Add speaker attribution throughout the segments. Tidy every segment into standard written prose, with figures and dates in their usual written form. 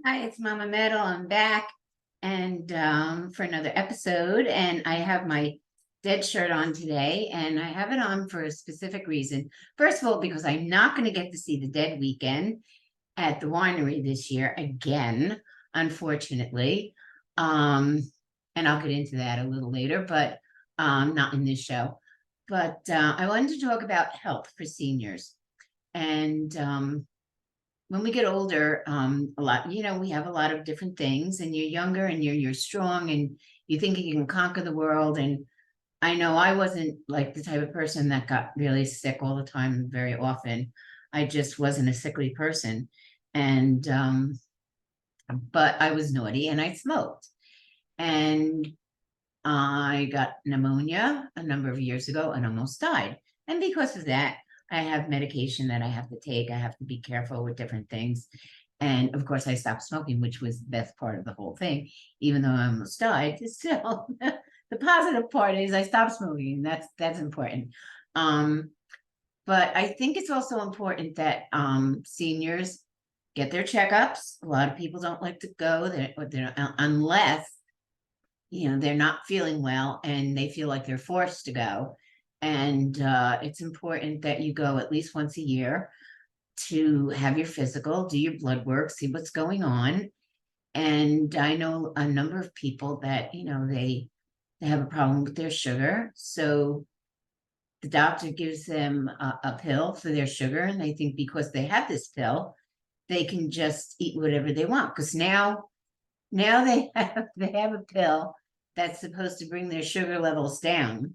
Speaker 1: Hi, it's Mama Metal. I'm back and for another episode, and I have my dead shirt on today, and I have it on for a specific reason. First of all, because I'm not going to get to see the Dead Weekend at the winery this year again, unfortunately. Um, and I'll get into that a little later, but not in this show. But I wanted to talk about health for seniors. And when we get older, a lot, we have a lot of different things, and you're younger and you're strong and you think you can conquer the world. And I know I wasn't like the type of person that got really sick all the time very often. I just wasn't a sickly person. And but I was naughty and I smoked. And I got pneumonia a number of years ago and almost died. And because of that, I have medication that I have to take. I have to be careful with different things. And of course, I stopped smoking, which was the best part of the whole thing. Even though I almost died, still, the positive part is I stopped smoking. That's important. Um, but I think it's also important that seniors get their checkups. A lot of people don't like to go there, unless they're not feeling well and they feel like they're forced to go. And it's important that you go at least once a year to have your physical, do your blood work, see what's going on. And I know a number of people that, they have a problem with their sugar. So the doctor gives them a pill for their sugar, and they think because they have this pill, they can just eat whatever they want. Because now they have a pill that's supposed to bring their sugar levels down.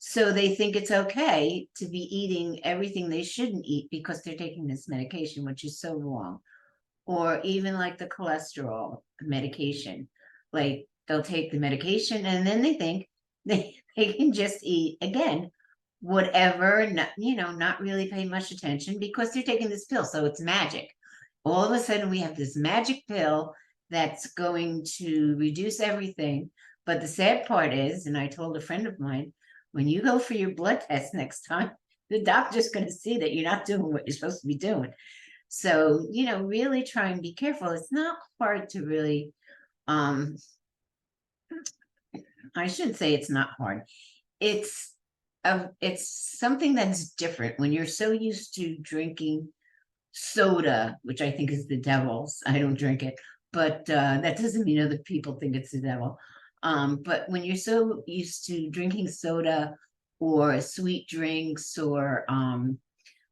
Speaker 1: So they think it's okay to be eating everything they shouldn't eat because they're taking this medication, which is so wrong. Or even like the cholesterol medication. Like they'll take the medication and then they think they can just eat again whatever, not really pay much attention because they're taking this pill. So it's magic. All of a sudden, we have this magic pill that's going to reduce everything. But the sad part is, and I told a friend of mine, when you go for your blood test next time, the doctor's going to see that you're not doing what you're supposed to be doing. So, really try and be careful. It's not hard to really, um, I shouldn't say it's not hard. It's something that's different when you're so used to drinking soda, which I think is the devil's. I don't drink it, but that doesn't mean other people think it's the devil. But when you're so used to drinking soda or sweet drinks or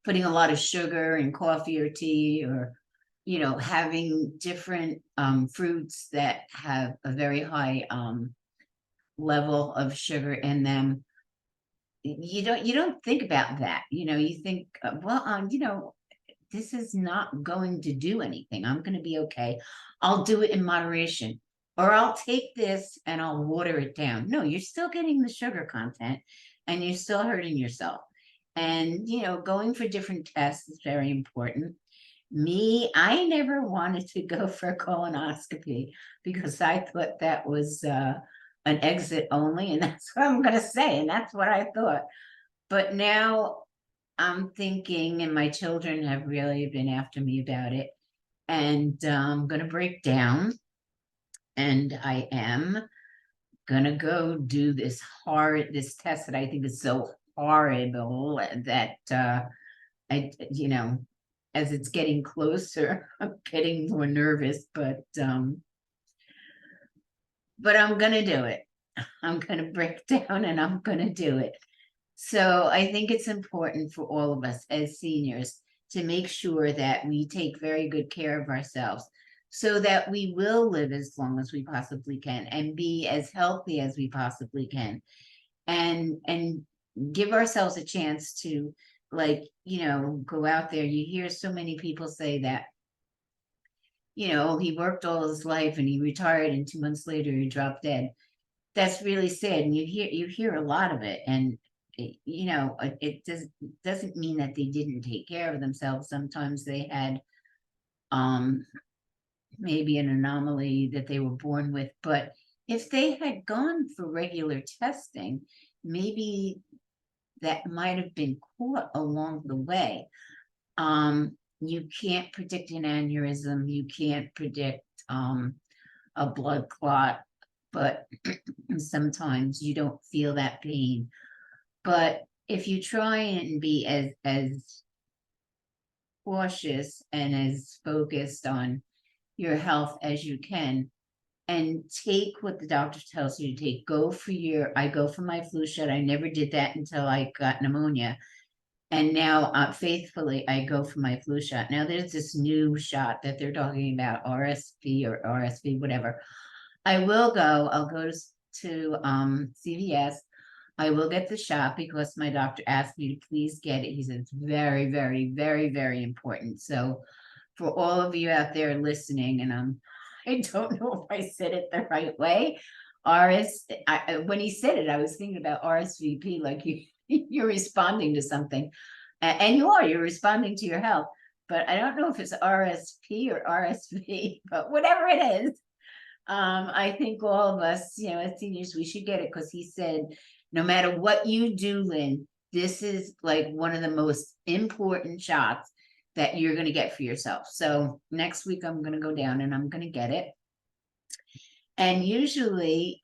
Speaker 1: putting a lot of sugar in coffee or tea or having different fruits that have a very high level of sugar in them, you don't think about that. You think, well, this is not going to do anything. I'm going to be okay. I'll do it in moderation. Or I'll take this and I'll water it down. No, you're still getting the sugar content and you're still hurting yourself. And, going for different tests is very important. Me, I never wanted to go for a colonoscopy because I thought that was an exit only. And that's what I'm going to say. And that's what I thought. But now I'm thinking, and my children have really been after me about it, and I'm going to break down, and I am going to go do this test that I think is so horrible that as it's getting closer, I'm getting more nervous, but I'm going to do it. I'm going to break down and I'm going to do it. So I think it's important for all of us as seniors to make sure that we take very good care of ourselves so that we will live as long as we possibly can and be as healthy as we possibly can and give ourselves a chance to, like, go out there. You hear so many people say that, he worked all his life and he retired and 2 months later he dropped dead. That's really sad, and you hear a lot of it. And it doesn't mean that they didn't take care of themselves. Sometimes they had um maybe an anomaly that they were born with, but if they had gone for regular testing, maybe that might have been caught along the way. you can't predict an aneurysm, you can't predict a blood clot, but sometimes you don't feel that pain. But if you try and be as cautious and as focused on your health as you can, and take what the doctor tells you to take. I go for my flu shot. I never did that until I got pneumonia. And now, faithfully, I go for my flu shot. Now, there's this new shot that they're talking about, RSV or RSV, whatever. I'll go to CVS. I will get the shot because my doctor asked me to please get it. He said it's very, very, very, very important. So for all of you out there listening, and I don't know if I said it the right way. When he said it, I was thinking about RSVP, like you're responding to something, and you're responding to your health. But I don't know if it's RSP or RSV, but whatever it is, I think all of us, as seniors, we should get it because he said, no matter what you do, Lynn, this is like one of the most important shots that you're going to get for yourself. So next week I'm going to go down and I'm going to get it. And usually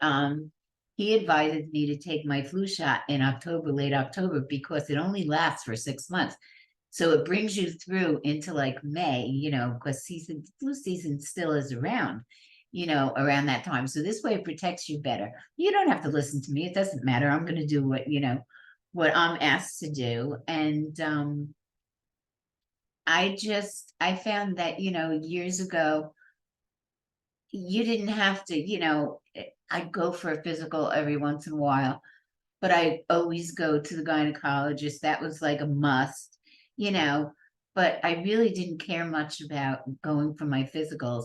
Speaker 1: he advises me to take my flu shot in October, late October, because it only lasts for 6 months. So it brings you through into like May, because flu season still is around, around that time. So this way it protects you better. You don't have to listen to me. It doesn't matter. I'm going to do what I'm asked to do. And I found that, years ago, you didn't have to, I'd go for a physical every once in a while, but I always go to the gynecologist. That was like a must, but I really didn't care much about going for my physicals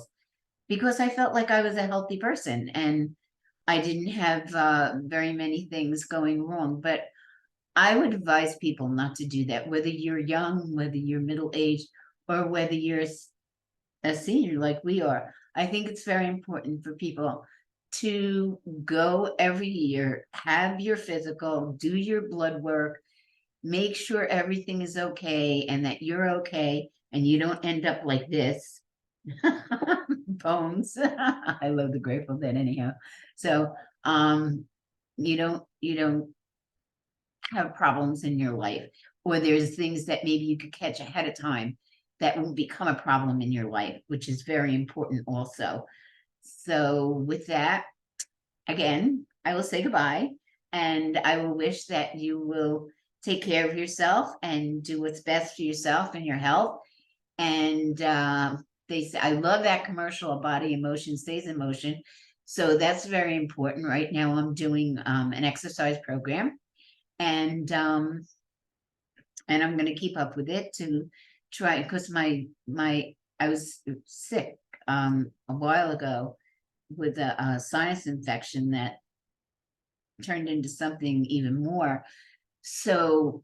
Speaker 1: because I felt like I was a healthy person and I didn't have very many things going wrong. But I would advise people not to do that, whether you're young, whether you're middle-aged, or whether you're a senior like we are. I think it's very important for people to go every year, have your physical, do your blood work, make sure everything is okay and that you're okay and you don't end up like this. Bones. I love the Grateful Dead anyhow. So you don't have problems in your life, or there's things that maybe you could catch ahead of time that will become a problem in your life, which is very important also. So with that, again, I will say goodbye, and I will wish that you will take care of yourself and do what's best for yourself and your health. And they say, I love that commercial, a body in motion stays in motion. So that's very important. Right now I'm doing an exercise program, and I'm going to keep up with it to try, because I was sick a while ago with a sinus infection that turned into something even more. So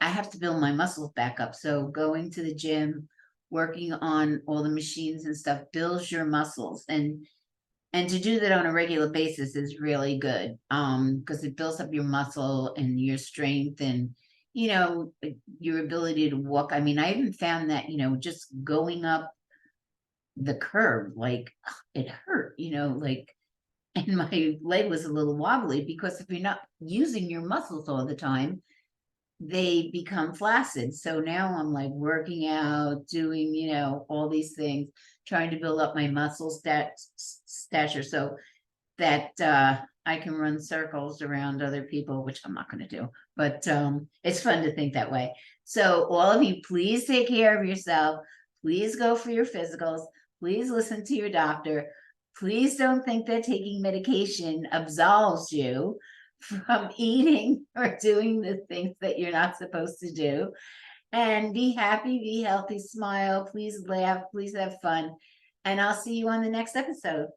Speaker 1: I have to build my muscles back up. So going to the gym, working on all the machines and stuff builds your muscles, and to do that on a regular basis is really good, because it builds up your muscle and your strength and your ability to walk. I mean, I even found that just going up the curb, like it hurt, like, and my leg was a little wobbly because if you're not using your muscles all the time, they become flaccid. So now I'm like working out, doing, all these things, trying to build up my muscle stature so that I can run circles around other people, which I'm not going to do, but it's fun to think that way. So all of you, please take care of yourself. Please go for your physicals. Please listen to your doctor. Please don't think that taking medication absolves you from eating or doing the things that you're not supposed to do. And be happy, be healthy, smile, please laugh, please have fun. And I'll see you on the next episode.